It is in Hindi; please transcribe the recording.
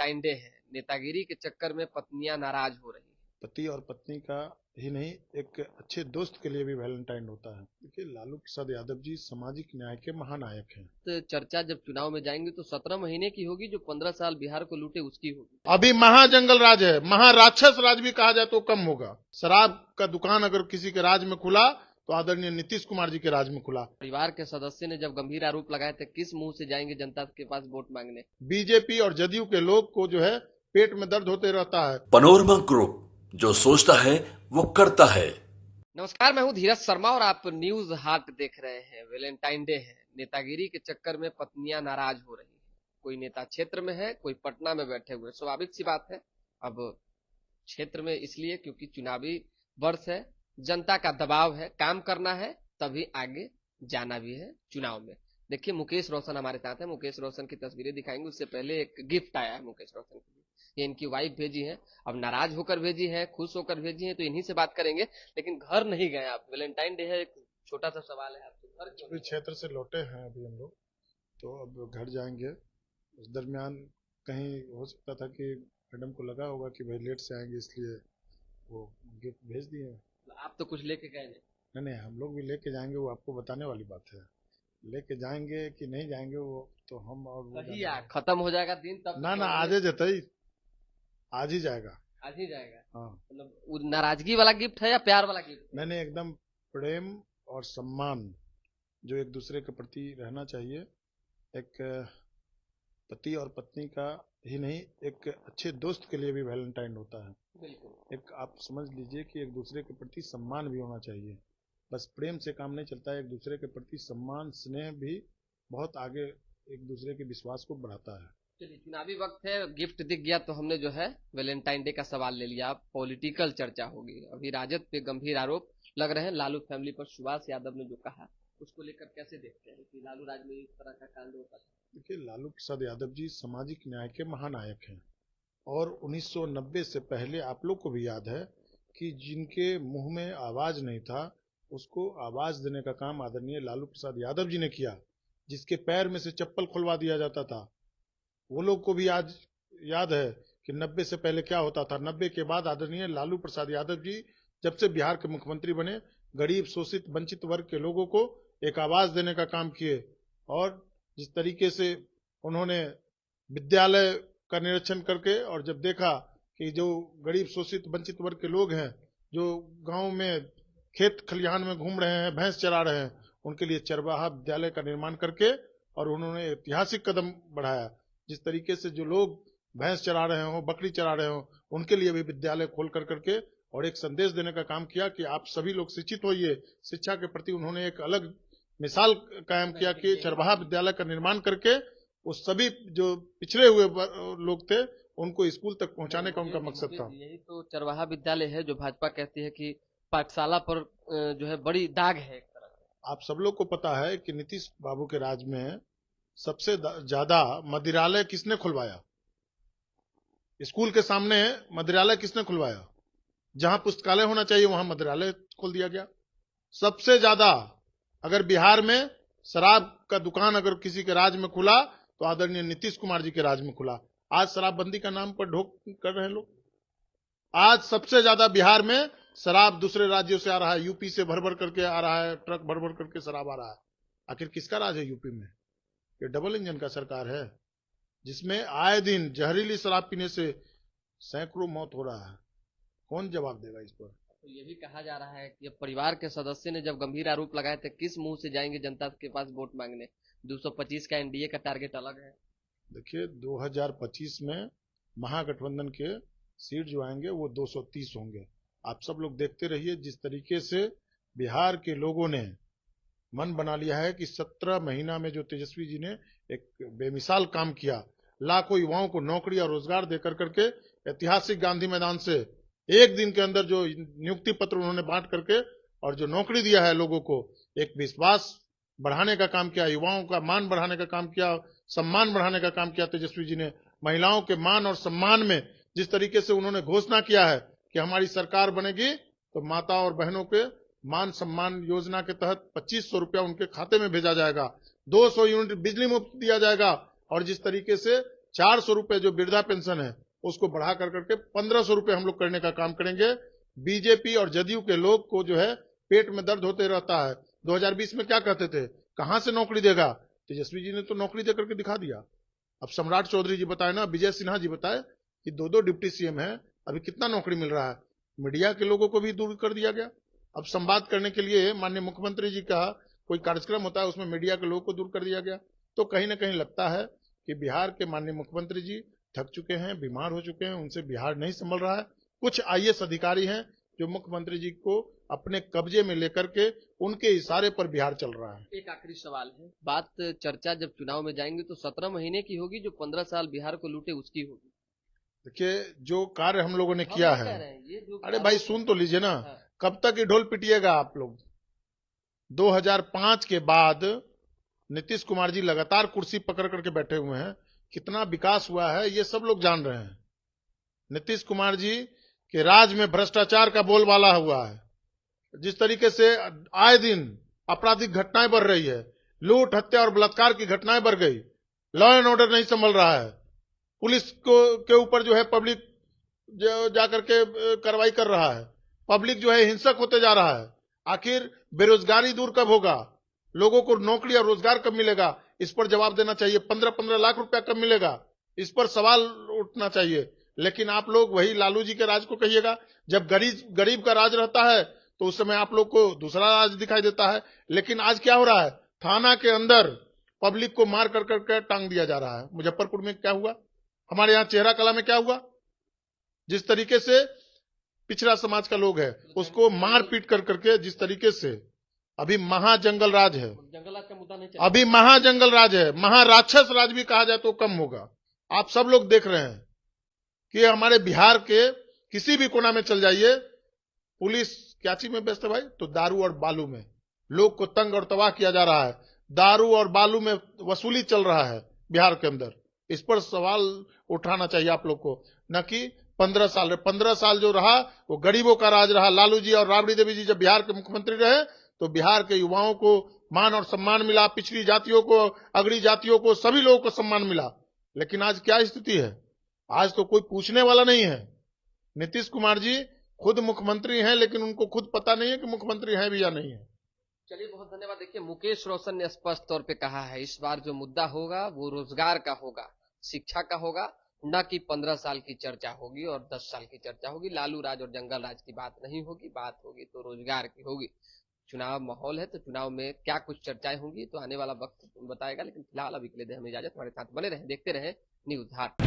वैलेंटाइन डे है, नेतागिरी के चक्कर में पत्नियां नाराज हो रही हैं। पति और पत्नी का ही नहीं, एक अच्छे दोस्त के लिए भी वैलेंटाइन होता है। देखिए, लालू प्रसाद यादव जी सामाजिक न्याय के महानायक हैं। तो चर्चा जब चुनाव में जाएंगे तो 17 महीने की होगी, जो 15 साल बिहार को लूटे उसकी होगी। अभी महाजंगल राज है, महाराक्षस राज भी कहा जाए तो कम होगा। शराब का दुकान अगर किसी के राज में खुला तो आदरणीय नीतीश कुमार जी के राज में खुला। परिवार के सदस्य ने जब गंभीर आरोप लगाए थे, किस मुंह से जाएंगे जनता के पास वोट मांगने? बीजेपी और जदयू के लोग को जो है पेट में दर्द होते रहता है। पनोरमा ग्रुप, जो सोचता है वो करता है। नमस्कार, मैं हूं धीरज शर्मा और आप न्यूज हाट देख रहे हैं। वैलेंटाइन डे है, नेतागिरी के चक्कर में पत्नियां नाराज हो रही हैं। कोई नेता क्षेत्र में है, कोई पटना में बैठे हुए। स्वाभाविक सी बात है। अब क्षेत्र में इसलिए क्योंकि चुनावी वर्ष है, जनता का दबाव है, काम करना है, तभी आगे जाना भी है चुनाव में। देखिए, मुकेश रोशन हमारे साथ है। मुकेश रोशन की तस्वीरें दिखाएंगे, उससे पहले एक गिफ्ट आया है मुकेश रोशन के लिए। ये इनकी वाइफ भेजी है। अब नाराज होकर भेजी है, खुश होकर भेजी है, तो इन्हीं से बात करेंगे। लेकिन घर नहीं गए आप, वैलेंटाइन डे है, एक छोटा सा सवाल है आपसे, घर क्यों नहीं गए? क्षेत्र से लौटे हैं अभी हम लोग, तो अब घर जाएंगे। उस दरमियान कहीं हो सकता था कि मैडम को लगा होगा कि भाई लेट से आएंगे, इसलिए वो गिफ्ट भेज दिए। आप तो कुछ लेके गए नहीं? नहीं नहीं, हम लोग भी लेके जाएंगे, वो आपको बताने वाली बात है। लेके जाएंगे कि नहीं जाएंगे वो तो हम और वो कही खत्म हो जाएगा दिन तब? ना ना, आज जते ही आज ही जाएगा। आज ही जाएगा। हाँ, मतलब वो नाराजगी वाला गिफ्ट है या प्यार वाला गिफ्ट? मैंने एकदम प्रेम और सम्मान जो एक दूसरे के प्रति रहना चाहिए। एक पति और पत्नी का ही नहीं, एक अच्छे दोस्त के लिए भी वैलेंटाइन होता है। बिल्कुल। एक आप समझ लीजिए कि एक दूसरे के प्रति सम्मान भी होना चाहिए। बस प्रेम से काम नहीं चलता है, एक दूसरे के प्रति सम्मान स्नेह भी बहुत आगे एक दूसरे के विश्वास को बढ़ाता है। चलिए, चुनावी वक्त है, गिफ्ट दिख गया तो हमने जो है वैलेंटाइन डे का सवाल ले लिया। पॉलिटिकल चर्चा होगी। अभी राजद पे गंभीर आरोप लग रहे हैं लालू फैमिली पर। सुभाष यादव ने जो कहा उसको लेकर कैसे देखते हैं कि लालू राज में इस तरह का कांड होता है? देखिए, लालू प्रसाद यादव जी सामाजिक न्याय के महानायक हैं और 1990 से पहले आप लोग को भी याद है कि जिनके मुंह में आवाज नहीं था उसको आवाज देने का काम आदरणीय लालू प्रसाद यादव जी ने किया। जिसके पैर में से चप्पल खुलवा दिया जाता था, वो लोग को भी आज याद है कि 90 से पहले क्या होता था। 90 के बाद आदरणीय लालू प्रसाद यादव जी जब से बिहार के मुख्यमंत्री बने, गरीब शोषित वंचित वर्ग के लोगों को एक आवाज देने का काम किए। और जिस तरीके से उन्होंने विद्यालय का निरीक्षण करके और जब देखा कि जो गरीब शोषित वंचित वर्ग के लोग हैं, जो गांव में खेत खलिहान में घूम रहे हैं, भैंस चरा रहे हैं, उनके लिए चरवाहा विद्यालय का निर्माण करके और उन्होंने ऐतिहासिक कदम बढ़ाया। जिस तरीके से जो लोग भैंस चरा रहे हो, बकरी चरा रहे हो, उनके लिए भी विद्यालय खोल कर करके और एक संदेश देने का काम किया कि आप सभी लोग शिक्षित होइए। शिक्षा के प्रति उन्होंने एक अलग मिसाल कायम किया कि चरवाहा विद्यालय का निर्माण करके उस सभी जो पिछड़े हुए लोग थे उनको स्कूल तक पहुंचाने का उनका मकसद था। यही तो चरवाहा विद्यालय है जो भाजपा कहती है कि पाठशाला पर जो है बड़ी दाग है एक तरह से। आप सब लोग को पता है कि नीतीश बाबू के राज में सबसे ज्यादा मदिरालय किसने खुलवाया? स्कूल के सामने मदिरालय किसने खुलवाया? जहां पुस्तकालय होना चाहिए वहां मदिरालय खोल दिया गया। सबसे ज्यादा अगर बिहार में शराब का दुकान अगर किसी के राज में खुला तो आदरणीय नीतीश कुमार जी के राज में खुला। आज शराबबंदी का नाम पर ढोक कर रहे हैं लोग। आज सबसे ज्यादा बिहार में शराब दूसरे राज्यों से आ रहा है, यूपी से भर भर करके आ रहा है, ट्रक भर भर करके शराब आ रहा है। आखिर किसका राज है यूपी में? ये डबल इंजन का सरकार है जिसमें आए दिन जहरीली शराब पीने से सैकड़ों मौत हो रहा है। कौन जवाब देगा इस पर? तो ये भी कहा जा रहा है कि परिवार के सदस्य ने जब गंभीर आरोप लगाए थे, किस मुंह से जाएंगे जनता के पास वोट मांगने? 225 का एनडीए का टारगेट अलग है। देखिए, 2025 में महागठबंधन के सीट जो आएंगे वो 230 होंगे। आप सब लोग देखते रहिए जिस तरीके से बिहार के लोगों ने मन बना लिया है कि 17 महीना में जो तेजस्वी जी ने एक बेमिसाल काम किया, लाखों युवाओं को नौकरी और रोजगार देकर करके ऐतिहासिक गांधी मैदान से एक दिन के अंदर जो नियुक्ति पत्र उन्होंने बांट करके और जो नौकरी दिया है लोगों को, एक विश्वास बढ़ाने का काम किया, युवाओं का मान बढ़ाने का काम किया, सम्मान बढ़ाने का काम किया तेजस्वी जी ने। महिलाओं के मान और सम्मान में जिस तरीके से उन्होंने घोषणा किया है कि हमारी सरकार बनेगी तो माता और बहनों के मान सम्मान योजना के तहत 2500 रुपया उनके खाते में भेजा जाएगा, 200 यूनिट बिजली मुफ्त दिया जाएगा। और जिस तरीके से 400 रुपए जो वृद्धा पेंशन है उसको बढ़ा कर करके 1500 रुपए हम लोग करने का काम करेंगे। बीजेपी और जदयू के लोग को जो है पेट में दर्द होते रहता है। 2020 में क्या कहते थे, कहां से नौकरी देगा? तेजस्वी जी ने तो नौकरी देकर के दिखा दिया। अब सम्राट चौधरी जी बताए ना, विजय सिन्हा जी बताए कि 2-2 डिप्टी सीएम है, अभी कितना नौकरी मिल रहा है। मीडिया के लोगों को भी दूर कर दिया गया। अब संवाद करने के लिए माननीय मुख्यमंत्री जी का कोई कार्यक्रम होता है, उसमें मीडिया के लोगों को दूर कर दिया गया। तो कहीं ना कहीं लगता है कि बिहार के माननीय मुख्यमंत्री जी थक चुके हैं, बीमार हो चुके हैं, उनसे बिहार नहीं संभल रहा है। कुछ आईएएस अधिकारी हैं जो मुख्यमंत्री जी को अपने कब्जे में लेकर के उनके इशारे पर बिहार चल रहा है। एक आखिरी सवाल है, बात चर्चा जब चुनाव में जाएंगे तो 17 महीने की होगी, जो 15 साल बिहार को लूटे उसकी होगी। देखिए जो कार्य हम लोगों ने किया है, अरे भाई सुन तो लीजिए ना, हाँ। कब तक ये ढोल पिटिएगा आप लोग? 2005 के बाद नीतीश कुमार जी लगातार कुर्सी पकड़ करके बैठे हुए हैं। कितना विकास हुआ है ये सब लोग जान रहे हैं। नीतीश कुमार जी के राज में भ्रष्टाचार का बोलबाला हुआ है। जिस तरीके से आए दिन आपराधिक घटनाएं बढ़ रही है, लूट हत्या और बलात्कार की घटनाएं बढ़ गई, लॉ एंड ऑर्डर नहीं संभल रहा है, पुलिस के ऊपर जो है पब्लिक जाकर के कार्रवाई कर रहा है, पब्लिक जो है हिंसक होते जा रहा है। आखिर बेरोजगारी दूर कब होगा? लोगों को नौकरी और रोजगार कब मिलेगा? इस पर जवाब देना चाहिए। 15-15 लाख रुपया कब मिलेगा? इस पर सवाल उठना चाहिए। लेकिन आप लोग वही लालू जी के राज को कहिएगा। जब गरीब का राज रहता है तो उस समय आप लोग को दूसरा राज दिखाई देता है। लेकिन आज क्या हो रहा है, थाना के अंदर पब्लिक को मार कर करके टांग दिया जा रहा है। मुजफ्फरपुर में क्या हुआ, हमारे यहाँ चेहरा कला में क्या हुआ? जिस तरीके से पिछड़ा समाज का लोग है उसको मार पीट कर करके, जिस तरीके से अभी महाजंगल राज है, जंगल राज का मुद्दा नहीं चला। अभी महाजंगल राज है, महाराक्षस राज भी कहा जाए तो कम होगा। आप सब लोग देख रहे हैं कि हमारे बिहार के किसी भी कोना में चल जाइए, पुलिस क्या चीज में व्यस्त है भाई? तो दारू और बालू में लोग को तंग और तबाह किया जा रहा है। दारू और बालू में वसूली चल रहा है बिहार के अंदर। इस पर सवाल उठाना चाहिए आप लोग को, न कि 15 साल जो रहा वो गरीबों का राज रहा। लालू जी और राबड़ी देवी जी जब बिहार के मुख्यमंत्री रहे तो बिहार के युवाओं को मान और सम्मान मिला, पिछड़ी जातियों को, अगड़ी जातियों को, सभी लोगों को सम्मान मिला। लेकिन आज क्या स्थिति है? आज तो कोई पूछने वाला नहीं है। नीतीश कुमार जी खुद मुख्यमंत्री हैं लेकिन उनको खुद पता नहीं है कि मुख्यमंत्री हैं भी या नहीं है। चलिए बहुत धन्यवाद। देखिए मुकेश रोशन ने स्पष्ट तौर पे कहा है इस बार जो मुद्दा होगा वो रोजगार का होगा, शिक्षा का होगा, न कि 15 साल की चर्चा होगी और 10 साल की चर्चा होगी। लालू राज और जंगल राज की बात नहीं होगी, बात होगी तो रोजगार की होगी। चुनाव माहौल है तो चुनाव में क्या कुछ चर्चाएं होंगी तो आने वाला वक्त बताएगा। लेकिन फिलहाल अभी के लिए हमें इजाजत, हमारे साथ बने रहें, देखते रहें न्यूज़ हाट।